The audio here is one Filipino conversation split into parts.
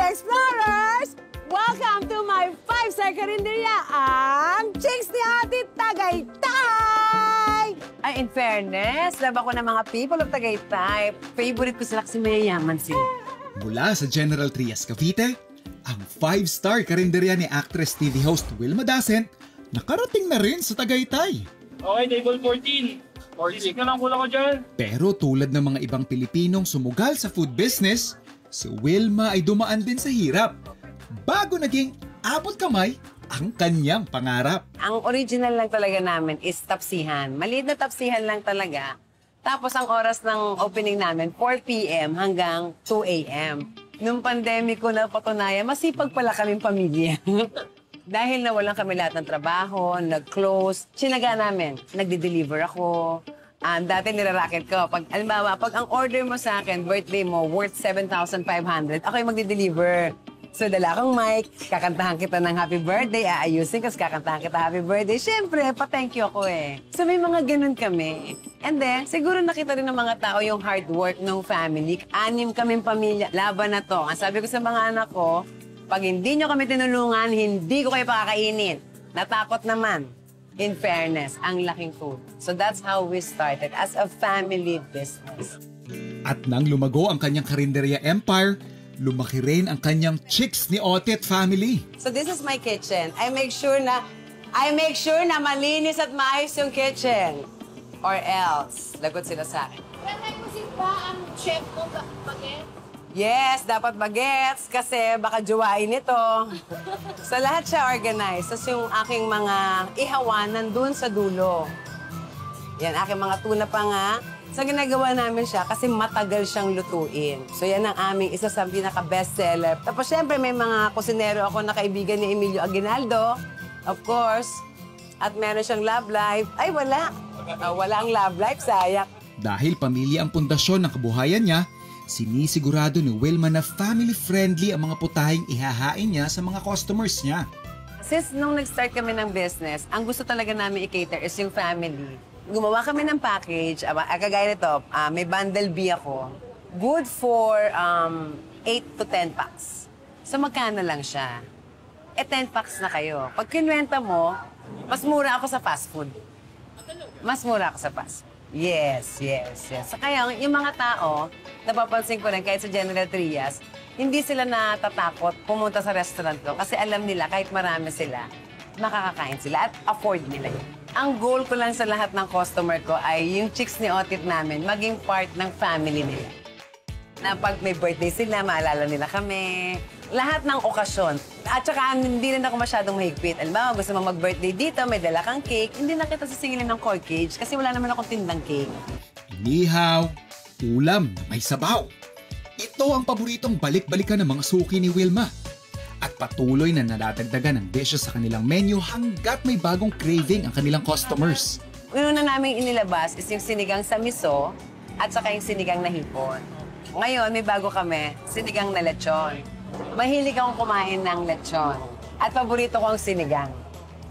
Explorers! Welcome to my 5-star karinderya, ang Chicks ni Ate Tagaytay! Ay, in fairness, love ako ng mga people of Tagaytay. Favorite ko sila kasi mayayaman sila. Mula sa General Trias, Cavite, ang 5-star karinderya ni actress TV host Wilma Dasent nakarating na rin sa Tagaytay. Okay, table 14. 46 na lang kulang ko dyan. Pero tulad ng mga ibang Pilipinong sumugal sa food business, si Wilma ay dumaan din sa hirap bago naging abot kamay ang kanyang pangarap. Ang original lang talaga namin is tapsihan. Maliit na tapsihan lang talaga. Tapos ang oras ng opening namin, 4 p.m. hanggang 2 a.m. Nung pandemic ko na patunayan, masipag pala kaming pamilya. Dahil nawalan kami lahat ng trabaho, nag-close, sinaga namin, nagde-deliver ako. Dati niraracket ko. Alimbawa, pag ang order mo sa akin, birthday mo, worth 7,500, ako yung magde-deliver. So, dala kang mic, kakantahan kita ng happy birthday, aayusin kasi kakantahan kita happy birthday. Siyempre, pa-thank you ako eh. So, may mga ganun kami. And then, siguro nakita rin ng mga tao yung hard work ng family. 6 kaming pamilya, laban na to. Ang sabi ko sa mga anak ko, pag hindi nyo kami tinulungan, hindi ko kayo pakakainin. Natakot naman. In fairness, ang laking food. So that's how we started as a family business. At nang lumago ang kanyang karinderya empire, lumaki rin ang kanyang Chicks ni Otit family. So this is my kitchen. I make sure na malinis at maayos yung kitchen. Or else, lagot sila sa akin. May kusin ba ang chef mo bagets? Yes, dapat bagets kasi baka juwain ito. So lahat siya organized. Tapos yung aking mga ihawan nandun sa dulo. Yan, aking mga tuna pa nga. So ginagawa namin siya kasi matagal siyang lutuin. So yan ang aming isa sa pinaka-bestseller. Tapos syempre may mga kusinero ako na kaibigan ni Emilio Aguinaldo. Of course. At meron siyang love life. Ay, wala. Wala ang love life, sayang. Dahil pamilya ang pundasyon ng kabuhayan niya, sinisigurado ni Wilma na family-friendly ang mga putahing ihahain niya sa mga customers niya. Since nung nag-start kami ng business, ang gusto talaga namin i-cater is yung family. Gumawa kami ng package. Kagaya nito, may bundle B ako. Good for 8 to 10 packs. So magkano lang siya? 10 packs na kayo. Pag kinwenta mo, mas mura ako sa fast food. Mas mura ako sa fast food. Yes. So kaya yung mga tao, napapansin ko rin kahit sa General Trias, hindi sila natatakot pumunta sa restaurant ko kasi alam nila kahit marami sila, makakakain sila at afford nila yun. Ang goal ko lang sa lahat ng customer ko ay yung Chicks ni Otit namin maging part ng family nila. Na pag may birthday sila, maalala nila kami. Lahat ng okasyon. At saka hindi rin ako masyadong mahigpit. Alam mo, gusto mo mag-birthday dito, may dala kang cake, hindi na kita sisingilin ng corkage kasi wala naman akong tindang cake. Inihaw, ulam na may sabaw. Ito ang paboritong balik-balikan ng mga suki ni Wilma. At patuloy na nadadagdagan ng dishes sa kanilang menu hanggat may bagong craving ang kanilang customers. Una namin inilabas is yung sinigang sa miso at saka yung sinigang na hipon. Ngayon, may bago kami, sinigang na lechon. Mahilig akong kumain ng lechon. At paborito ko ang sinigang.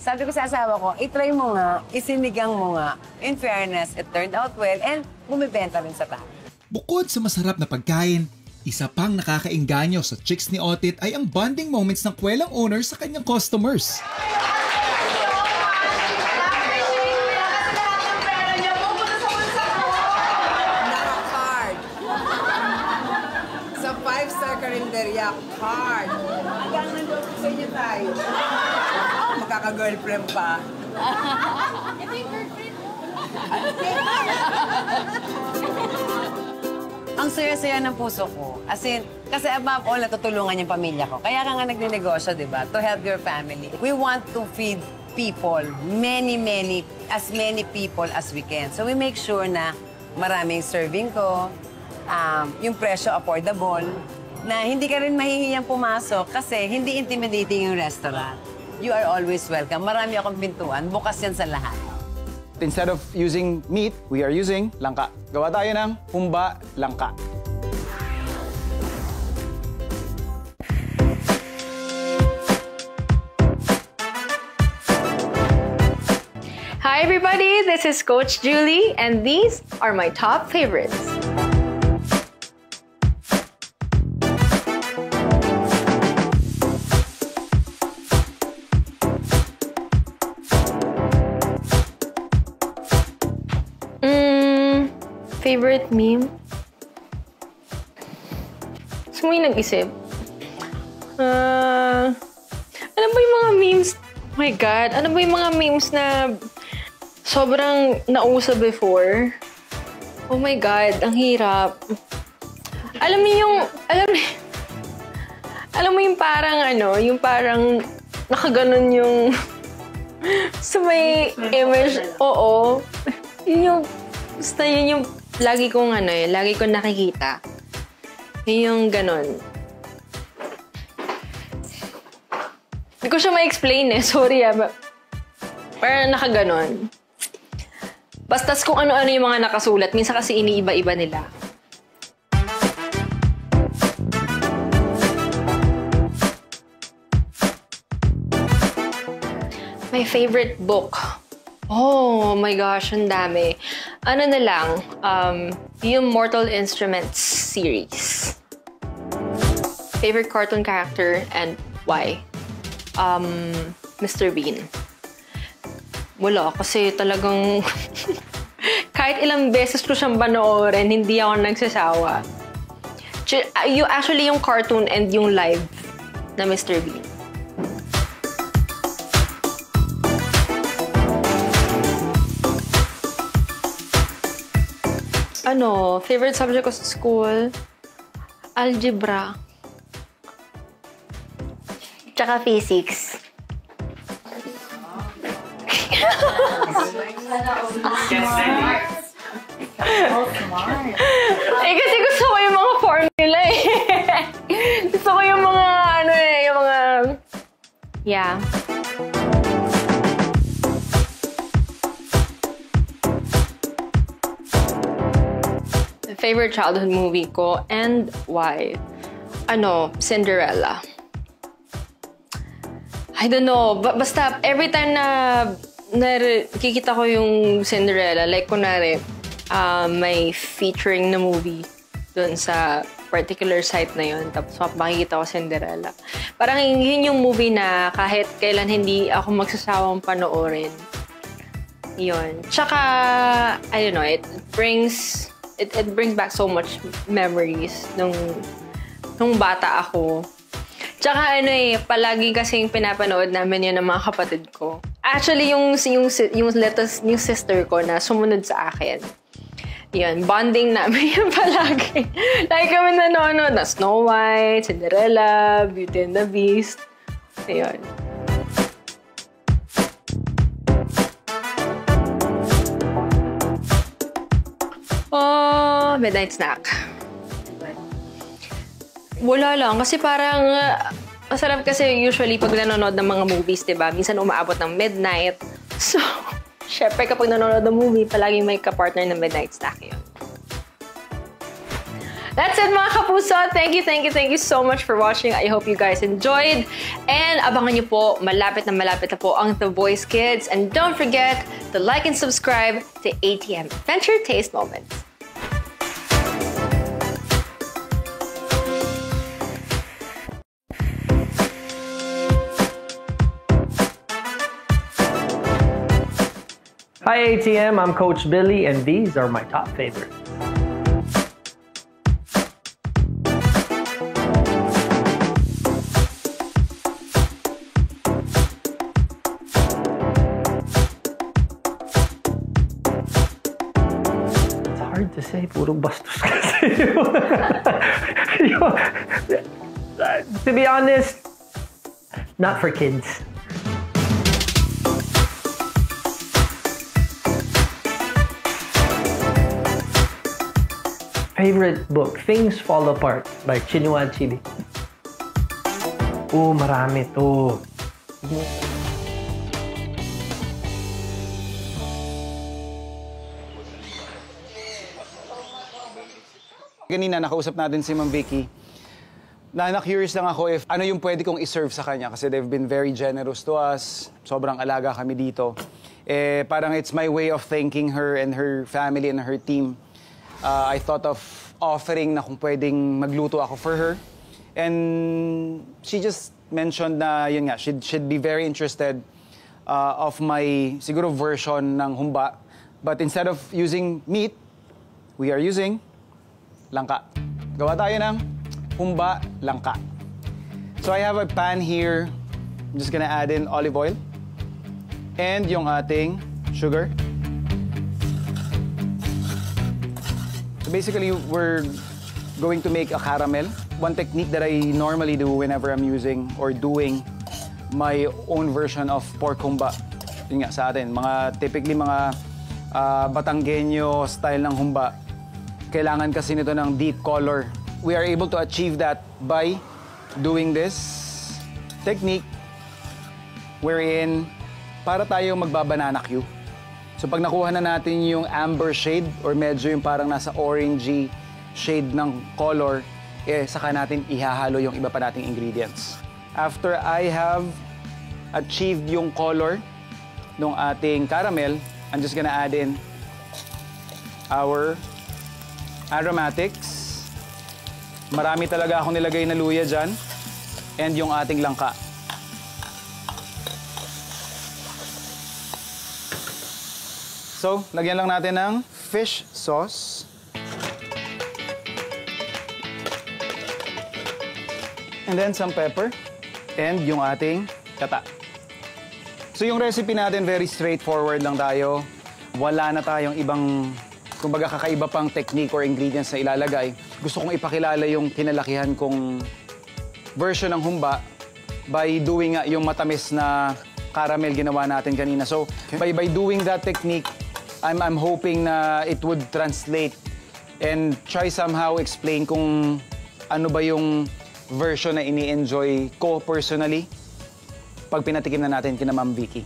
Sabi ko sa asawa ko, itry mo nga, isinigang mo nga. In fairness, it turned out well and bumibenta rin sa tao. Bukod sa masarap na pagkain, isa pang nakakainganyo sa Chicks ni Otit ay ang bonding moments ng kwelang owner sa kanyang customers. Sa 5-star karinderya, card. Hanggang nandun sa inyo tayo. Magkaka-girlfriend pa. Ito yung girlfriend. Ang saya-saya ng puso ko. As in, kasi above all, natutulungan yung pamilya ko. Kaya ka nga nagnenegosyo, di ba? To help your family. We want to feed people, as many people as we can. So we make sure na maraming serving ko, yung presyo affordable, na hindi ka rin mahihiyang pumasok kasi hindi intimidating yung restaurant. You are always welcome. Marami akong pintuan. Bukas yan sa lahat. Instead of using meat, we are using langka. Gawa tayo ng humba langka. Hi everybody, this is Coach Julie and these are my top favorites. Favorite meme? Gusto mo yung nag-isip? Ano ba yung mga memes? Oh my God, ano ba yung mga memes na sobrang nauso before? Oh my God, ang hirap. Alam mo yung parang yung parang nakaganon yung sa may image. Oo. Yun yung lagi kong lagi kong nakikita. Yun yung ganon. Hindi ko siya ma-explain sorry parang nakaganon. Bastas kung ano-ano yung mga nakasulat. Minsan kasi iniiba-iba nila. My favorite book. Oh my gosh, ang dami. Ano na lang, yung Mortal Instruments series. Favorite cartoon character and why? Mr. Bean. Wala, kasi talagang kahit ilang beses ko siyang panoorin, hindi ako nagsasawa. Actually, yung cartoon and yung live na Mr. Bean. Favorite subject ko sa school? Algebra. Tsaka physics. Kasi gusto ko yung mga formula Gusto ko yung mga yeah. Favorite childhood movie ko and why? Cinderella. I don't know. Basta every time na kikita ko yung Cinderella, like kunwari, may featuring na movie dun sa particular site na yun. Tapos makikita ko Cinderella. Parang yun yung movie na kahit kailan hindi ako magsasawang panoorin. Yun. Tsaka, I don't know, it brings back so much memories nung bata ako. Tsaka palagi kasing pinapanood namin yun ng mga kapatid ko. Actually, yung sister ko na sumunod sa akin. Yun, bonding namin yun palagi. Like kami nanonood na Snow White, Cinderella, Beauty and the Beast. Ayun. Midnight snack. Wala lang. Kasi parang, masarap kasi usually pag nanonood ng mga movies, diba? Minsan umaabot ng midnight. So, syempre kapag nanonood ng movie, palagi may kapartner ng midnight snack yun. That's it mga kapuso. Thank you so much for watching. I hope you guys enjoyed. And abangan nyo po, malapit na po ang The Voice Kids. And don't forget to like and subscribe to ATM Adventure Taste Moments. Hi ATM, I'm Coach Billy and these are my top favorites. It's hard to say, puro bastos kasi. To be honest, not for kids. Favorite book, Things Fall Apart by Chinua Achebe. Marami to. Kanina nakausap natin si Ma'am Vicky. Na-curious lang ako if ano yung pwede kong iserve sa kanya kasi they've been very generous to us. Sobrang alaga kami dito. Parang it's my way of thanking her and her family and her team. I thought of offering na kung pwedeng magluto ako for her. And she just mentioned na, yun nga, she'd be very interested of my, siguro, version ng humba. But instead of using meat, we are using langka. Gawa tayo ng humba langka. So I have a pan here. I'm just gonna add in olive oil and yung ating sugar. So basically, we're going to make a caramel. One technique that I normally do whenever I'm using or doing my own version of pork humba. Yun nga sa atin, typically mga Batanggenyo style ng humba. Kailangan kasi nito ng deep color. We are able to achieve that by doing this technique wherein para tayo magbabanana Q. So pag nakuha na natin yung amber shade or medyo yung parang nasa orangey shade ng color, saka natin ihahalo yung iba pa nating ingredients. After I have achieved yung color ng ating caramel, I'm just gonna add in our aromatics. Marami talaga akong nilagay na luya dyan. And yung ating langka. So, lagyan lang natin ng fish sauce. And then some pepper. And yung ating gata. So yung recipe natin, very straightforward lang tayo. Wala na tayong ibang, kumbaga kakaiba pang technique or ingredients na ilalagay. Gusto kong ipakilala yung kinalakihan kong version ng humba by doing yung matamis na caramel ginawa natin kanina. So by doing that technique, I'm hoping na it would translate and try somehow explain kung ano ba yung version na ini-enjoy ko personally pag pinatikim na natin kina Ma'am Vicky.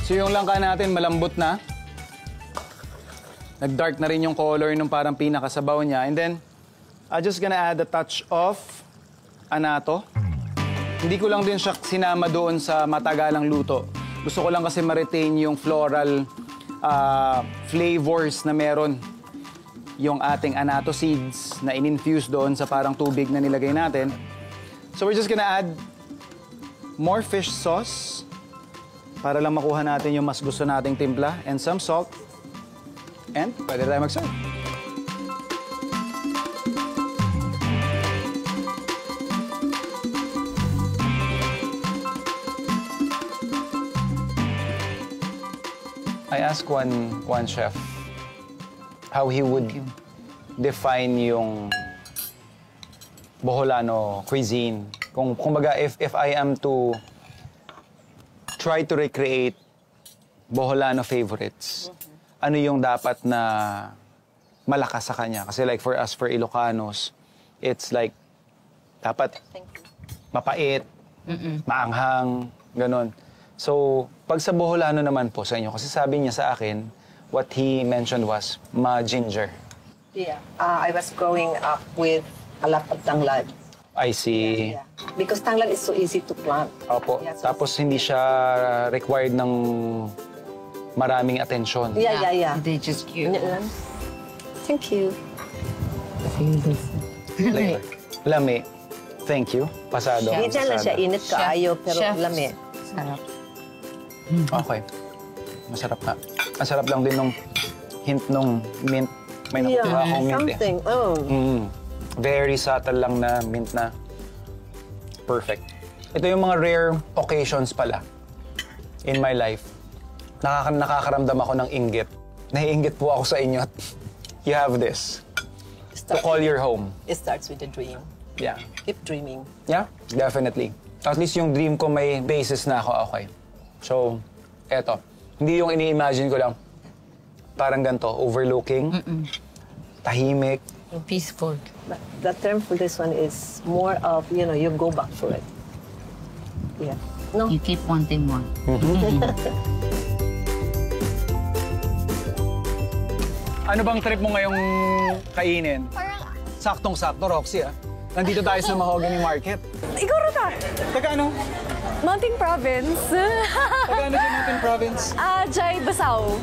So yung langka natin malambot na. Nag-dark na rin yung color nung parang pinakasabaw niya. And then, I'm just gonna add a touch of anato. Hindi ko lang din siya sinama doon sa matagalang luto. Gusto ko lang kasi ma-retain yung floral flavors na meron yung ating anato seeds na in-infuse doon sa parang tubig na nilagay natin. So we're just gonna add more fish sauce para lang makuha natin yung mas gusto nating timpla and some salt. And pwede tayo mag-serve. I asked one chef how he would define yung Boholano cuisine. Kumbaga, if I am to try to recreate Boholano favorites, ano yung dapat na malakas sa kanya? Kasi like for us, for Ilocanos, it's like dapat mapait, maanghang, ganun. So, pag sa Boholano naman po sa inyo, kasi sabi niya sa akin, what he mentioned was ma-ginger. Yeah. I was growing up with a lot of tanglad. I see. Yeah. Because tanglad is so easy to plant. Opo. Yeah, so tapos hindi siya required ng maraming atensyon. Yeah. They just cute. Thank you. Lami. Thank you. Pasado. Hindi lang siya init kaayo, pero Chef. lami. Sarap. Okay. Masarap nga. Ang sarap lang din nung hint nung mint. May nakuha akong mint something. Very subtle lang na mint na perfect. Ito yung mga rare occasions pala in my life. Nakakaramdam ako ng inggit. Naiinggit po ako sa inyo at you have this to call your home. It starts with a dream. Yeah. Keep dreaming. Yeah, definitely. At least yung dream ko may basis na ako. Okay. So, eto. Hindi yung ini-imagine ko lang. Parang ganito, overlooking, tahimik. Peaceful. But the term for this one is more of, you go back for it. Yeah. No? You keep wanting more. Ano bang trip mo ngayong kainin? Saktong-sakto, Roxy, ah. Nandito tayo sa Mahogany Market. Ikaw Rota! Taga ano? Mountain Province. Taga ano sa Mountain Province? Jai Basao.